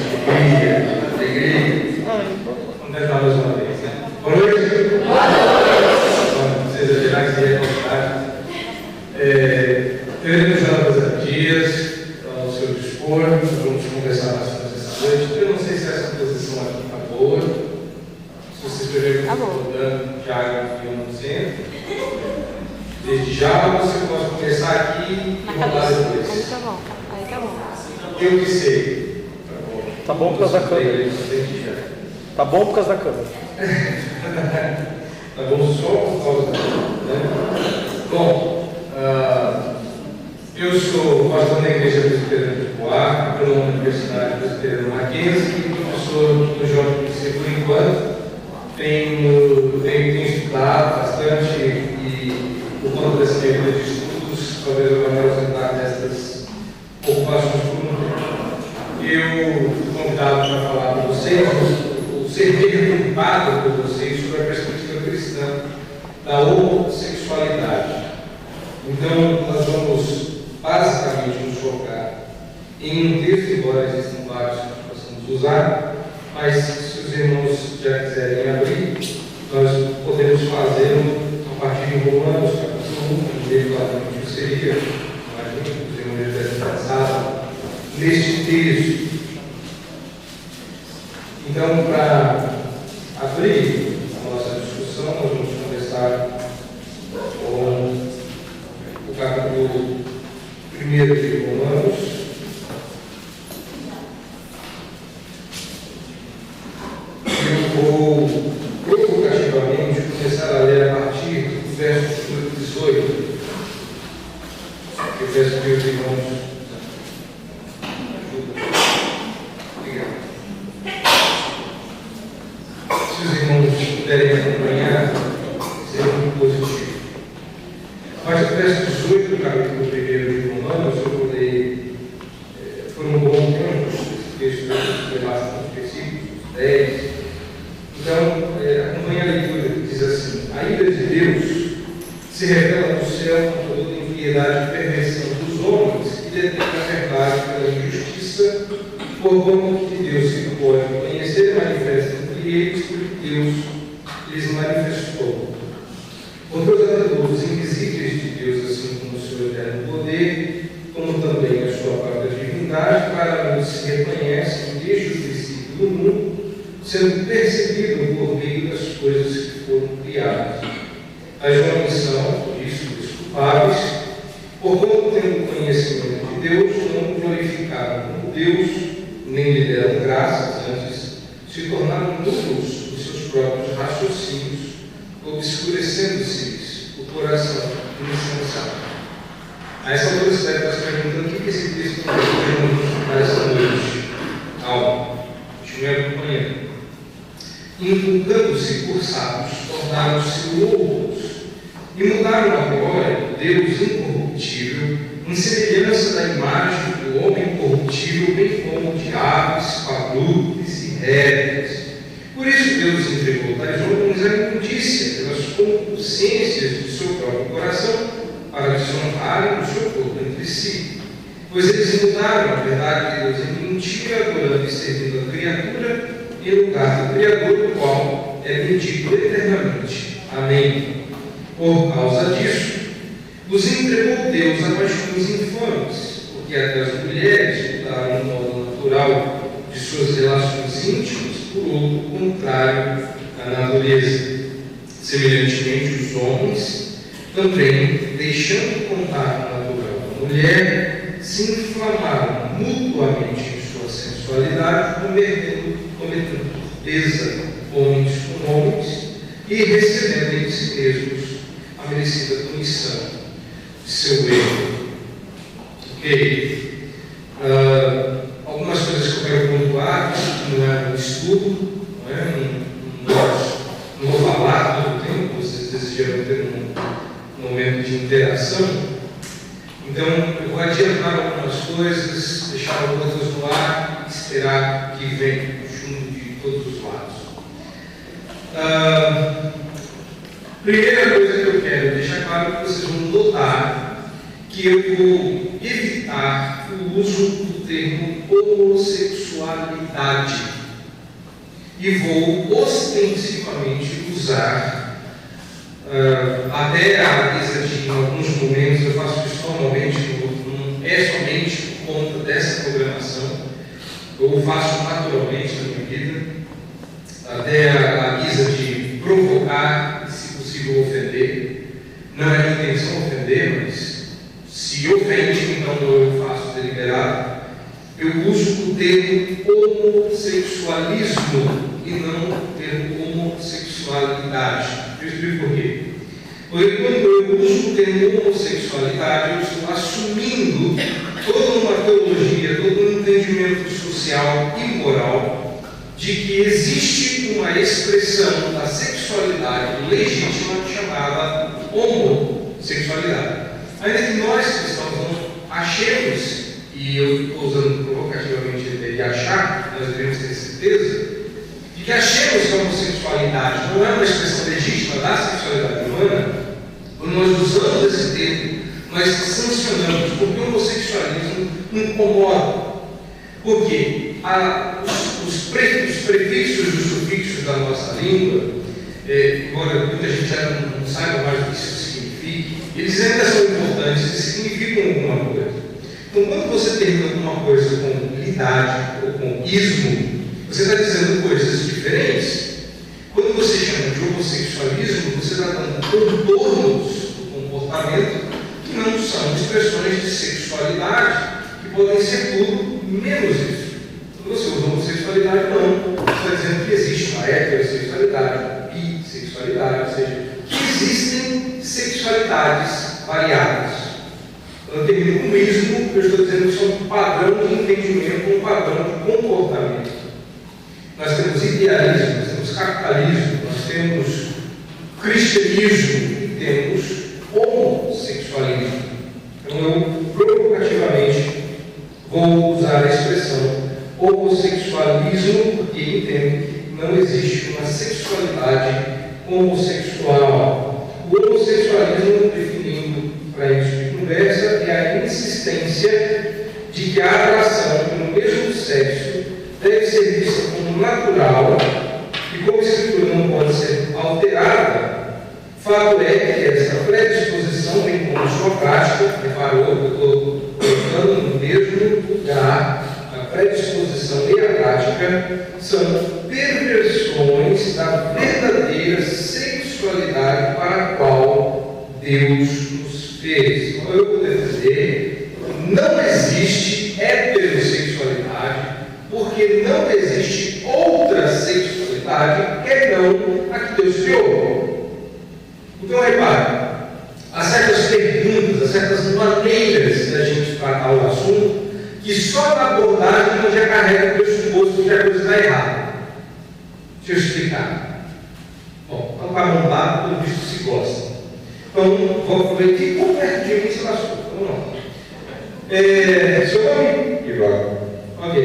família, alegria. Vamos tentar mais uma vez, né? Boa noite. Boa noite. Vocês exagerar que seria vontade. Eu irei usar as dias ao seu dispor, vamos conversar bastante essa noite. Eu não sei se essa posição aqui está boa. Se vocês preferem que eu estou mudando já aqui no centro. Desde já, você pode começar aqui e rodar depois. Aí tá bom, aí tá bom. Eu que sei. Tá bom por causa da câmera. Tá bom por causa da câmera. Tá bom só por causa da câmera, né? Bom, eu sou pastor da Igreja Presbiteriana de Poá, pela Universidade Presbiteriana Mackenzie e professor do JPC por enquanto. Tenho estudado bastante e, por conta dessa minha vida de estudos, talvez eu vá me ausentar dessas ocupações por um tempo. Eu fui convidado para falar para vocês, ou ser perguntado por vocês sobre a perspectiva cristã da homossexualidade. Então, nós vamos basicamente nos focar em um texto, embora existam vários que nós possamos usar, mas se os irmãos já quiserem abrir, nós podemos fazê-lo a partir de Romanos, capítulo 1, que claramente seria, imagino que os irmãos já tivessem pensado neste texto. Então, para abrir a nossa discussão, nós vamos começar com o capítulo 1 de Romanos. Eu vou provocativamente começar a ler a partir do verso 18, que eu peço que os irmãos ajudem. Obrigado. Se os irmãos puderem acompanhar, seria muito positivo. Mas o verso 18 do capítulo 1 de Romanos, eu vou ler por um bom tempo, esse texto é bastante versículos, 10. Então, acompanhe a leitura, que diz assim: a ira de Deus se revela no céu com toda a impiedade e perversão dos homens que detêm a verdade pela injustiça, por conta que Deus se pode conhecer e manifesta entre eles, porque Deus lhes manifestou. Porque os atributos invisíveis de Deus, assim como o seu eterno poder, como também a sua própria divindade, para onde se reconhecem desde o princípio do mundo, sendo percebido por meio das coisas que foram criadas. As homens são, por isso, desculpáveis, porquanto, tendo conhecimento de Deus, não glorificaram como Deus, nem lhe deram graças, antes se tornaram nulos dos seus próprios raciocínios, obscurecendo-se o coração insensato. A essa altura você deve estar se perguntando o que esse texto tem a ver com esta noite. Calma, deixa eu me acompanhando. Inculcando-se por sábios, tornaram-se loucos e mudaram a glória do Deus incorruptível em semelhança da imagem do homem corruptível, bem como de aves, quadrúpedes e répteis. Por isso Deus entregou tais homens à imundícia pelas concupiscências de seu próprio coração, para desonrarem o seu corpo entre si. Pois eles mudaram a verdade de Deus em mentira, adorando e servindo a criatura, em lugar do Criador, o qual é bendito eternamente. Amém. Por causa disso, nos entregou Deus a paixões infames, porque até as mulheres mudaram o modo natural de suas relações íntimas por outro contrário à natureza. Semelhantemente, os homens também, deixando o contato natural da mulher, se inflamaram mutuamente em sua sensualidade, cometendo torpeza homens com homens e recebendo em si mesmos a merecida punição de seu erro. Ok? Algumas coisas que eu quero pontuar, que não é um estudo, não vou falar todo o tempo, vocês desejam ter um momento de interação. Então, eu vou adiantar algumas coisas, deixar outras no ar e esperar que venha de todos os lados. Primeira coisa que eu quero deixar claro é que vocês vão notar que eu vou evitar o uso do termo homossexualidade. sexualidade. E vou ostensivamente usar, até a guisa de, em alguns momentos, eu faço isso normalmente, não é somente por conta dessa programação, eu faço naturalmente na minha vida, até a guisa de provocar, se possível ofender. Não é minha intenção ofender, mas se ofende, então eu faço deliberado. Eu uso o termo homossexualismo e não o termo homossexualidade. Eu explico por quê. Porque quando eu uso o termo homossexualidade, eu estou assumindo toda uma teologia, todo um entendimento social e moral de que existe uma expressão da sexualidade legítima chamada homossexualidade. Ainda que nós cristãos não achemos, e eu estou usando provocativamente de achar, nós devemos ter certeza, de que achemos que a homossexualidade não é uma expressão legítima da sexualidade humana. Quando nós usamos esse termo, nós sancionamos, porque o homossexualismo incomoda. Porque os prefixos e os sufixos da nossa língua, embora muita gente já não saiba mais o que isso significa, eles ainda são importantes e significam alguma coisa. Então, quando você termina alguma coisa com lidade ou com ismo, você está dizendo coisas diferentes. Quando você chama de homossexualismo, você está dando contornos do comportamento que não são expressões de sexualidade, que podem ser tudo menos isso. Quando você usa homossexualidade, não. Você está dizendo que existe uma heterossexualidade, bissexualidade, ou seja, que existem sexualidades variadas. Eu termino com ismo, eu estou dizendo que isso é um padrão de entendimento, um padrão de comportamento. Nós temos idealismo, nós temos capitalismo, nós temos cristianismo e temos homossexualismo. Então eu provocativamente vou usar a expressão homossexualismo porque entendo que não existe uma sexualidade homossexual. O homossexualismo, definindo para início de conversa, é a insistência de que a atração pelo mesmo sexo deve ser vista como natural e como a escritura não pode ser alterada. Fato é que essa predisposição, bem como sua prática, reparou, eu estou colocando no mesmo lugar, a predisposição e a prática são perversões da verdadeira sexualidade para a qual Deus nos fez. Então eu vou defender, não existe heterossexualidade, porque não existe outra sexualidade que não a que Deus criou. Então, repare, há certas perguntas, há certas maneiras da gente tratar o assunto que só na abordagem a gente já carrega o pressuposto de que a coisa está errada. Deixa eu explicar. Bom, então para mão dada, pelo visto se gosta. Então, vou ver que por perto de mim se lascou. Vamos lá. Seu nome? Ivan. Ok.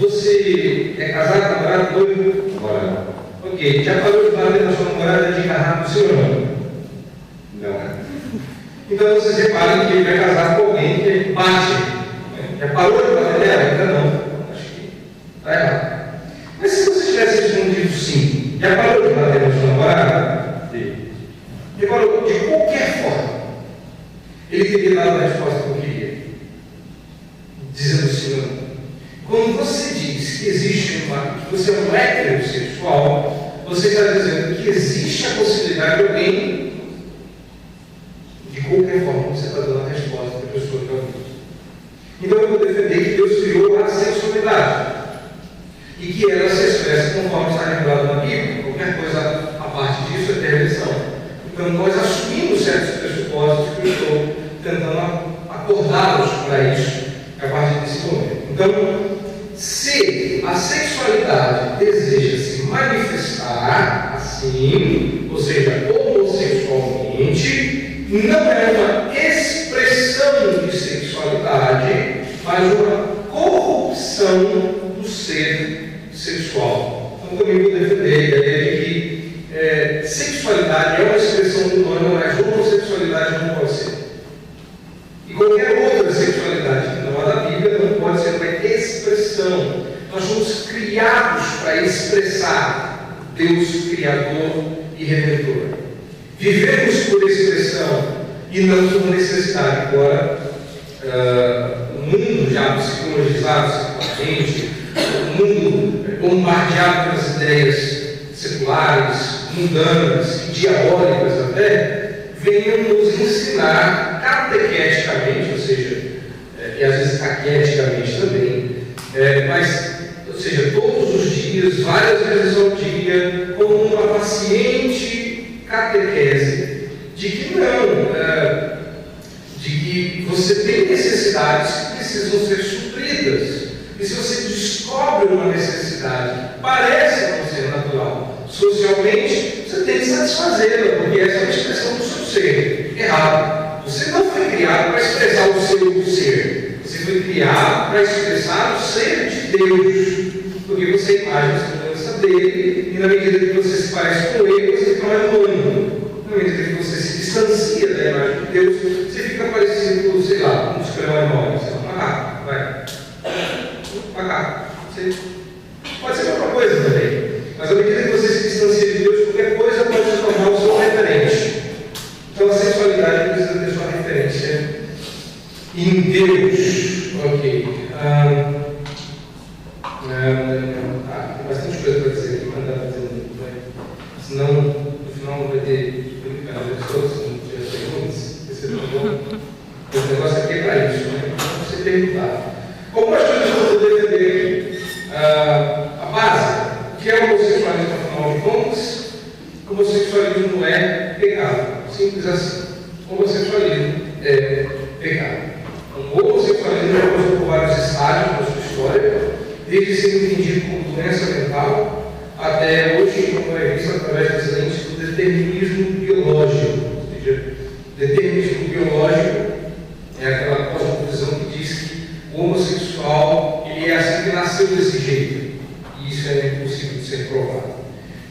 Você é casado, namorado, noivo? Namorado. Ok. Já parou de bater na sua namorada de agarrar no seu nome? Não. Então vocês reparem que ele vai casar com alguém que bate. Já parou de bater nela? Ainda não. Acho que está errado. Mas se você tivesse respondido sim, já parou de bater na sua namorada? Sim. Reparou, de qualquer forma, ele teria dado a resposta que eu queria. Dizendo sim ou não. Quando você diz que existe que você é um heterossexual, você está dizendo que existe a possibilidade de alguém, de qualquer forma, você está dando a resposta para a pessoa que ouviu. Então eu vou defender que Deus criou a sexualidade e que ela se expressa conforme está revelado na Bíblia. Qualquer coisa a parte disso é perversão. Então nós assumimos certos pressupostos que eu estou tentando acordá-los para isso a partir desse momento. Então, se a sexualidade deseja se manifestar assim, ou seja, homossexualmente, não é uma expressão de sexualidade, mas uma corrupção do ser sexual. Então, também vou defender a ideia de que sexualidade é uma expressão humana, mas homossexualidade não pode ser. E qualquer outra sexualidade que não é da Bíblia não pode ser uma expressão. Nós somos criados criados para expressar Deus Criador e Redentor. Vivemos por expressão e não por necessidade. Agora, o mundo já psicologizado secularmente, o mundo bombardeado pelas ideias seculares, mundanas e diabólicas até, venham nos ensinar catequeticamente, ou seja, e às vezes caqueticamente também, ou seja, todos os dias, várias vezes ao dia, como uma paciente catequese de que não, de que você tem necessidades que precisam ser supridas. E se você descobre uma necessidade, parece não ser natural, socialmente, você tem que satisfazê-la, porque essa é uma expressão do seu ser. Errado. Você não foi criado para expressar o seu ser. Você foi criado para expressar o ser de Deus. Porque você é a imagem e semelhança dele, e na medida que você se parece com ele, você fica mais humano. Na medida que você se distancia da imagem de Deus, você fica parecido com, sei lá, um escrevão, sei lá, um macaco, vai. Macaco. Pode ser outra coisa também. Mas à medida que você se distancia de Deus, qualquer coisa pode se tornar o seu referente. Então a sexualidade precisa ter sua referência em Deus. Ok. Tem bastante coisa para dizer aqui, mas dá para dizer muito, né? Senão, no final não vai ter brincadeira todas, não tiver perguntas. Esse é o bom. O negócio aqui é para isso, né? Então, você perguntar. Algumas coisas que eu vou defender aqui. A base, que é o homossexualismo, afinal de contas, o homossexualismo não é pecado. Simples assim. O homossexualismo é pecado. O homossexualismo já passou por vários estágios na sua história, desde ser entendido como doença mental, até hoje, como é visto através das lentes do determinismo biológico. Ou seja, determinismo biológico é aquela cosmovisão que diz que o homossexual ele é assim que nasceu desse jeito. E isso é impossível de ser provado.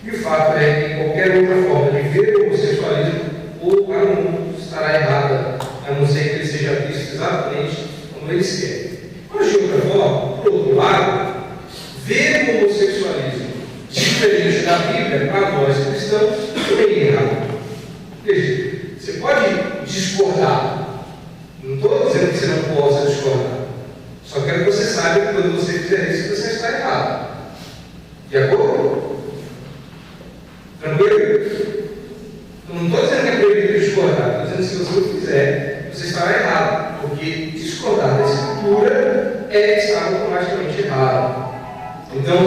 E o fato é que qualquer outra forma de ver o homossexualismo ou para o mundo estará errada, a não ser que ele seja visto exatamente como eles querem. Mas de outra forma, por outro lado, ver o homossexualismo diferente da Bíblia para nós cristãos também é errado. Veja, você pode discordar. Não estou dizendo que você não possa discordar. Só quero que você saiba que quando você fizer isso, você está errado. De acordo? Tranquilo? Eu não estou dizendo que é proibido discordar. Estou dizendo que se você o fizer, você estará errado. Porque discordar da Escritura é estar automaticamente errado. Então,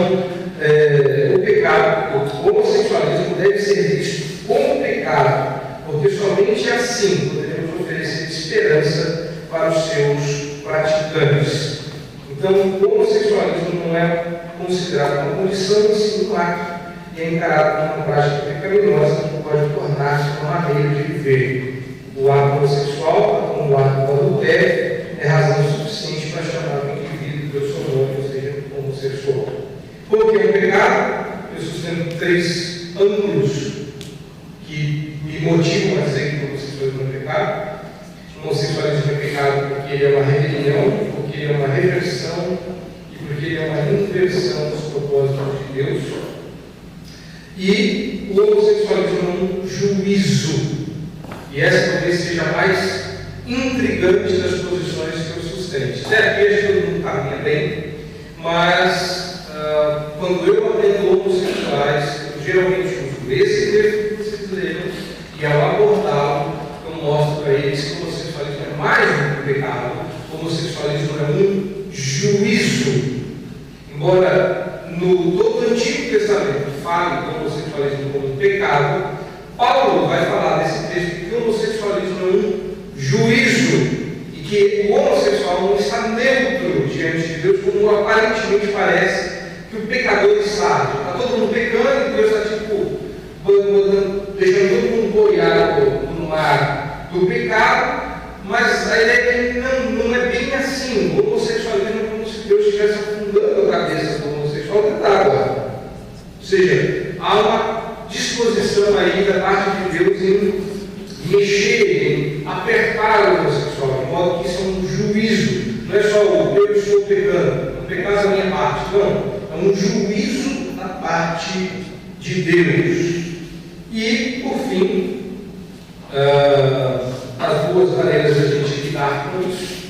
o pecado, o homossexualismo deve ser visto como pecado. Porque somente assim poderemos oferecer esperança para os seus praticantes. Então, o homossexualismo não é considerado uma condição em si do ato e é encarado como uma prática pecaminosa que pode tornar-se uma maneira de viver. O ato homossexual, como o ato do adultério, é razão suficiente para chamar o indivíduo pelo seu nome, ou seja, homossexual. Por que é um pecado? Eu sustento 3 ângulos que me motivam a dizer que o homossexualismo é pecado. O homossexualismo é pecado porque ele é uma rebelião, porque ele é uma reversão e porque ele é uma inversão dos propósitos de Deus. E o homossexualismo é um juízo. E essa talvez seja a mais intrigante das posições que eu sustento. Até aqui acho que todo mundo caminha bem, mas quando eu atendo homossexuais, eu geralmente uso esse texto que vocês leram, e ao abordá-lo, eu mostro para eles que o homossexualismo é mais do que um pecado. O homossexualismo é um juízo. Embora no todo o Antigo Testamento fale do homossexualismo como um pecado, Paulo vai falar nesse texto que o homossexualismo é um juízo e que o homossexual não está neutro diante de Deus, como aparentemente parece que o pecador está. Está todo mundo pecando e Deus está tipo deixando todo mundo boiado no mar do pecado, mas a ideia é que não é bem assim. O homossexualismo é como se Deus estivesse afundando a cabeça do homossexual dentro d'água. Ou seja, há uma disposição aí da parte de Deus em mexer, em apertar o homossexual, de modo que isso é um juízo. Não é só o eu estou pecando, não pecado da minha parte, não. É um juízo da parte de Deus. E, por fim, as duas maneiras de a gente lidar com isso,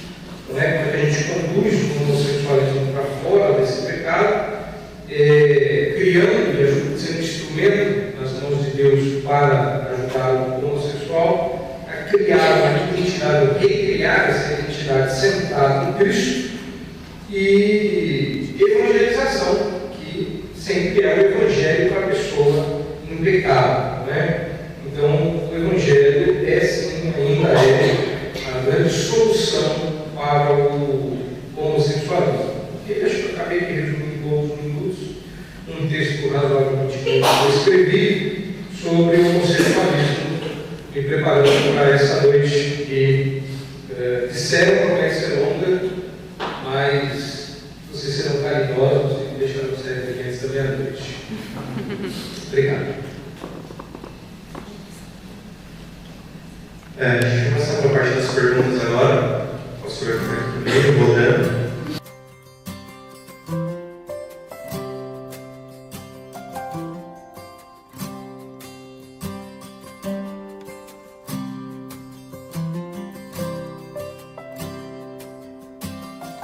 né? Como é que a gente conduz o homossexualismo para fora desse pecado, criando, sendo instrumento nas mãos de Deus para ajudar o homossexual a criar uma identidade, recriar essa identidade centrada em Cristo, e evangelização, que sempre é o evangelho para a pessoa em pecado, né? Então, o evangelho é sim, ainda é a grande solução para o homossexualismo. E acho que eu acabei de resumir em poucos minutos um texto razoavelmente que eu escrevi sobre o homossexualismo, me preparando para essa noite que disseram que vai ser longa, mas vocês serão caridosos e deixarão sair daqui antes da meia-noite. Obrigado. A gente vai começar com a parte das perguntas agora. O pastor vai primeiro, vou